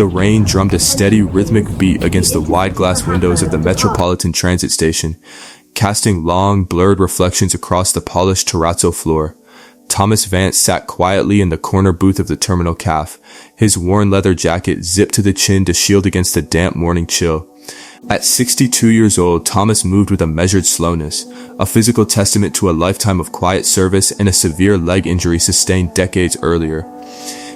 The rain drummed a steady, rhythmic beat against the wide glass windows of the Metropolitan Transit Station, casting long, blurred reflections across the polished terrazzo floor. Thomas Vance sat quietly in the corner booth of the terminal caf, his worn leather jacket zipped to the chin to shield against the damp morning chill. At 62 years old, Thomas moved with a measured slowness, a physical testament to a lifetime of quiet service and a severe leg injury sustained decades earlier.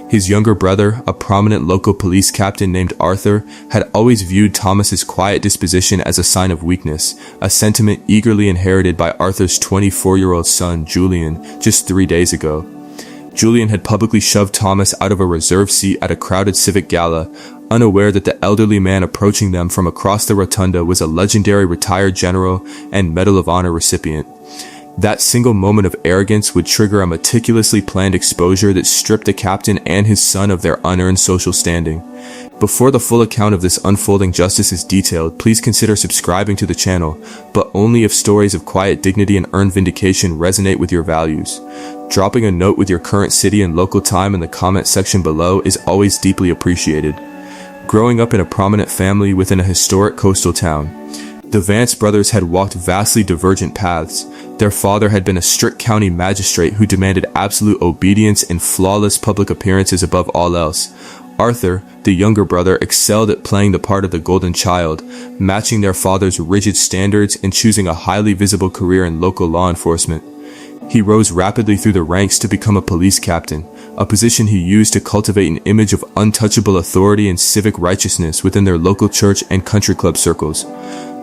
His younger brother, a prominent local police captain named Arthur, had always viewed Thomas's quiet disposition as a sign of weakness, a sentiment eagerly inherited by Arthur's 24-year-old son, Julian, just 3 days ago. Julian had publicly shoved Thomas out of a reserved seat at a crowded civic gala, unaware that the elderly man approaching them from across the rotunda was a legendary retired general and Medal of Honor recipient. That single moment of arrogance would trigger a meticulously planned exposure that stripped the captain and his son of their unearned social standing. Before the full account of this unfolding justice is detailed, please consider subscribing to the channel, but only if stories of quiet dignity and earned vindication resonate with your values. Dropping a note with your current city and local time in the comment section below is always deeply appreciated. Growing up in a prominent family within a historic coastal town, the Vance brothers had walked vastly divergent paths. Their father had been a strict county magistrate who demanded absolute obedience and flawless public appearances above all else. Arthur, the younger brother, excelled at playing the part of the golden child, matching their father's rigid standards and choosing a highly visible career in local law enforcement. He rose rapidly through the ranks to become a police captain, a position he used to cultivate an image of untouchable authority and civic righteousness within their local church and country club circles.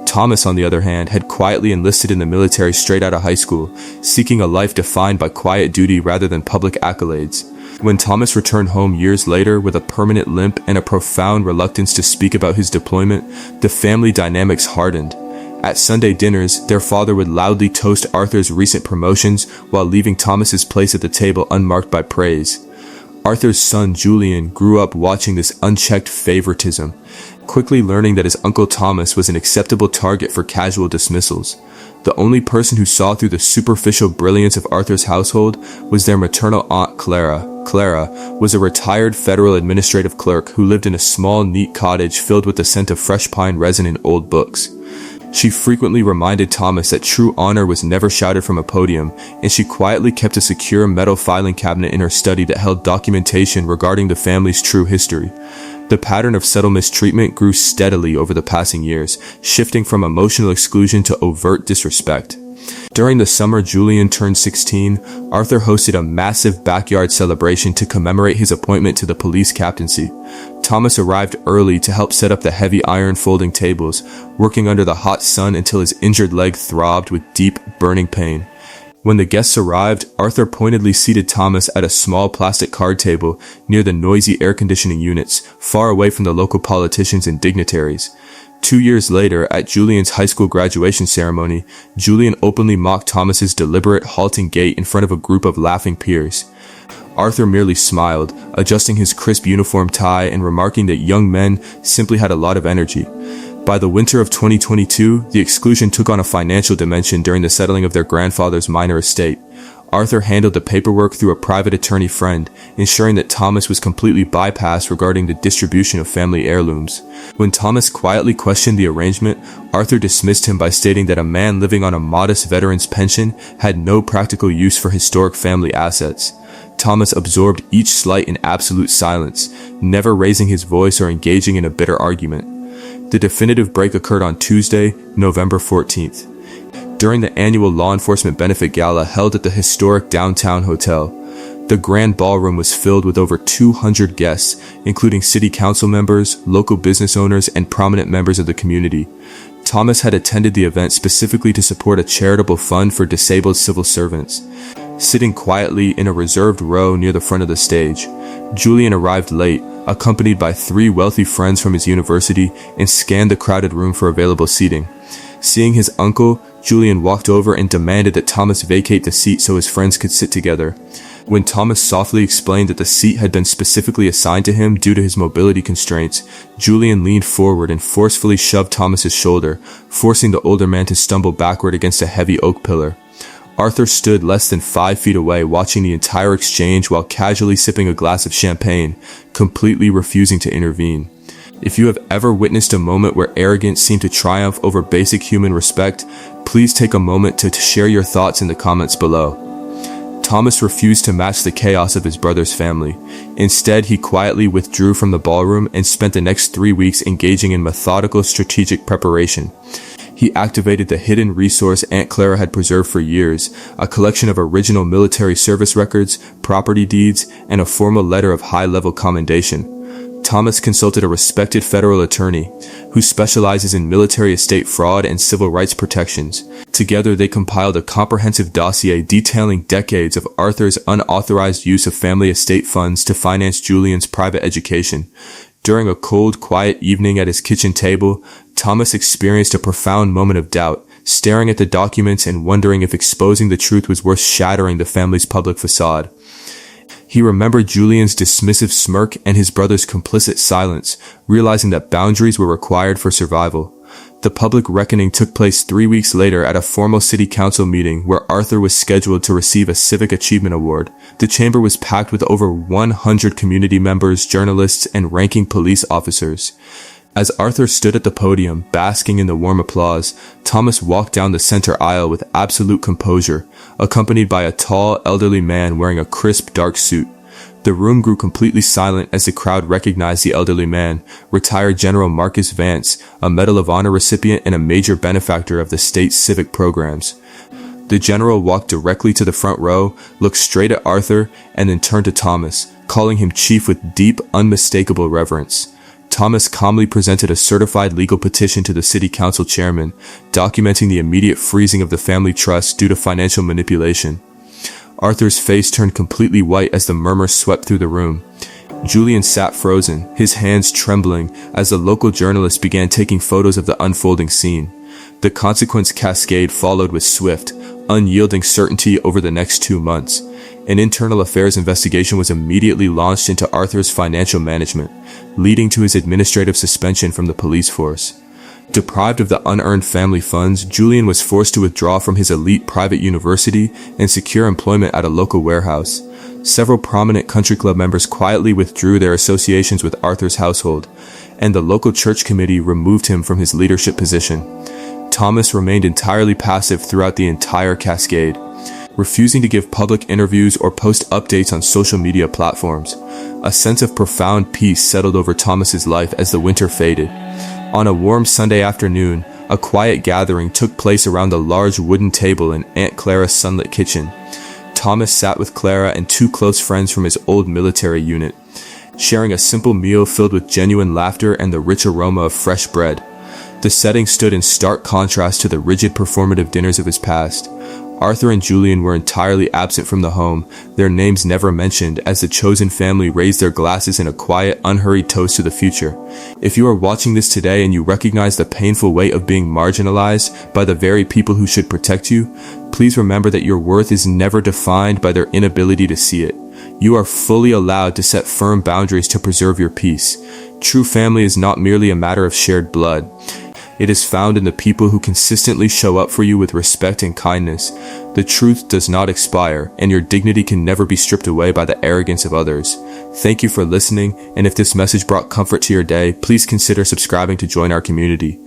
Thomas, on the other hand, had quietly enlisted in the military straight out of high school, seeking a life defined by quiet duty rather than public accolades. When Thomas returned home years later with a permanent limp and a profound reluctance to speak about his deployment, the family dynamics hardened. At Sunday dinners, their father would loudly toast Arthur's recent promotions while leaving Thomas's place at the table unmarked by praise. Arthur's son Julian grew up watching this unchecked favoritism, quickly learning that his uncle Thomas was an acceptable target for casual dismissals. The only person who saw through the superficial brilliance of Arthur's household was their maternal aunt Clara. Clara was a retired federal administrative clerk who lived in a small, neat cottage filled with the scent of fresh pine resin and old books. She frequently reminded Thomas that true honor was never shouted from a podium, and she quietly kept a secure metal filing cabinet in her study that held documentation regarding the family's true history. The pattern of subtle mistreatment grew steadily over the passing years, shifting from emotional exclusion to overt disrespect. During the summer Julian turned 16, Arthur hosted a massive backyard celebration to commemorate his appointment to the police captaincy. Thomas arrived early to help set up the heavy iron folding tables, working under the hot sun until his injured leg throbbed with deep, burning pain. When the guests arrived, Arthur pointedly seated Thomas at a small plastic card table near the noisy air conditioning units, far away from the local politicians and dignitaries. 2 years later, at Julian's high school graduation ceremony, Julian openly mocked Thomas's deliberate, halting gait in front of a group of laughing peers. Arthur merely smiled, adjusting his crisp uniform tie and remarking that young men simply had a lot of energy. By the winter of 2022, the exclusion took on a financial dimension during the settling of their grandfather's minor estate. Arthur handled the paperwork through a private attorney friend, ensuring that Thomas was completely bypassed regarding the distribution of family heirlooms. When Thomas quietly questioned the arrangement, Arthur dismissed him by stating that a man living on a modest veteran's pension had no practical use for historic family assets. Thomas absorbed each slight in absolute silence, never raising his voice or engaging in a bitter argument. The definitive break occurred on Tuesday, November 14th. During the annual law enforcement benefit gala held at the historic downtown hotel. The grand ballroom was filled with over 200 guests, including city council members, local business owners, and prominent members of the community. Thomas had attended the event specifically to support a charitable fund for disabled civil servants. Sitting quietly in a reserved row near the front of the stage, Julian arrived late, accompanied by 3 wealthy friends from his university, and scanned the crowded room for available seating. Seeing his uncle, Julian walked over and demanded that Thomas vacate the seat so his friends could sit together. When Thomas softly explained that the seat had been specifically assigned to him due to his mobility constraints, Julian leaned forward and forcefully shoved Thomas's shoulder, forcing the older man to stumble backward against a heavy oak pillar. Arthur stood less than 5 feet away watching the entire exchange while casually sipping a glass of champagne, completely refusing to intervene. If you have ever witnessed a moment where arrogance seemed to triumph over basic human respect, please take a moment to share your thoughts in the comments below. Thomas refused to match the chaos of his brother's family. Instead, he quietly withdrew from the ballroom and spent the next 3 weeks engaging in methodical strategic preparation. He activated the hidden resource Aunt Clara had preserved for years, a collection of original military service records, property deeds, and a formal letter of high-level commendation. Thomas consulted a respected federal attorney who specializes in military estate fraud and civil rights protections. Together, they compiled a comprehensive dossier detailing decades of Arthur's unauthorized use of family estate funds to finance Julian's private education. During a cold, quiet evening at his kitchen table, Thomas experienced a profound moment of doubt, staring at the documents and wondering if exposing the truth was worth shattering the family's public facade. He remembered Julian's dismissive smirk and his brother's complicit silence, realizing that boundaries were required for survival. The public reckoning took place 3 weeks later at a formal city council meeting where Arthur was scheduled to receive a Civic Achievement Award. The chamber was packed with over 100 community members, journalists, and ranking police officers. As Arthur stood at the podium, basking in the warm applause, Thomas walked down the center aisle with absolute composure, accompanied by a tall, elderly man wearing a crisp, dark suit. The room grew completely silent as the crowd recognized the elderly man, retired General Marcus Vance, a Medal of Honor recipient and a major benefactor of the state's civic programs. The general walked directly to the front row, looked straight at Arthur, and then turned to Thomas, calling him chief with deep, unmistakable reverence. Thomas calmly presented a certified legal petition to the city council chairman, documenting the immediate freezing of the family trust due to financial manipulation. Arthur's face turned completely white as the murmurs swept through the room. Julian sat frozen, his hands trembling, as the local journalists began taking photos of the unfolding scene. The consequence cascade followed with swift, unyielding certainty over the next 2 months. An internal affairs investigation was immediately launched into Arthur's financial management, leading to his administrative suspension from the police force. Deprived of the unearned family funds, Julian was forced to withdraw from his elite private university and secure employment at a local warehouse. Several prominent country club members quietly withdrew their associations with Arthur's household, and the local church committee removed him from his leadership position. Thomas remained entirely passive throughout the entire cascade, refusing to give public interviews or post updates on social media platforms. A sense of profound peace settled over Thomas's life as the winter faded. On a warm Sunday afternoon, a quiet gathering took place around the large wooden table in Aunt Clara's sunlit kitchen. Thomas sat with Clara and 2 close friends from his old military unit, sharing a simple meal filled with genuine laughter and the rich aroma of fresh bread. The setting stood in stark contrast to the rigid performative dinners of his past. Arthur and Julian were entirely absent from the home, their names never mentioned, as the chosen family raised their glasses in a quiet, unhurried toast to the future. If you are watching this today and you recognize the painful weight of being marginalized by the very people who should protect you, please remember that your worth is never defined by their inability to see it. You are fully allowed to set firm boundaries to preserve your peace. True family is not merely a matter of shared blood. It is found in the people who consistently show up for you with respect and kindness. The truth does not expire, and your dignity can never be stripped away by the arrogance of others. Thank you for listening, and if this message brought comfort to your day, please consider subscribing to join our community.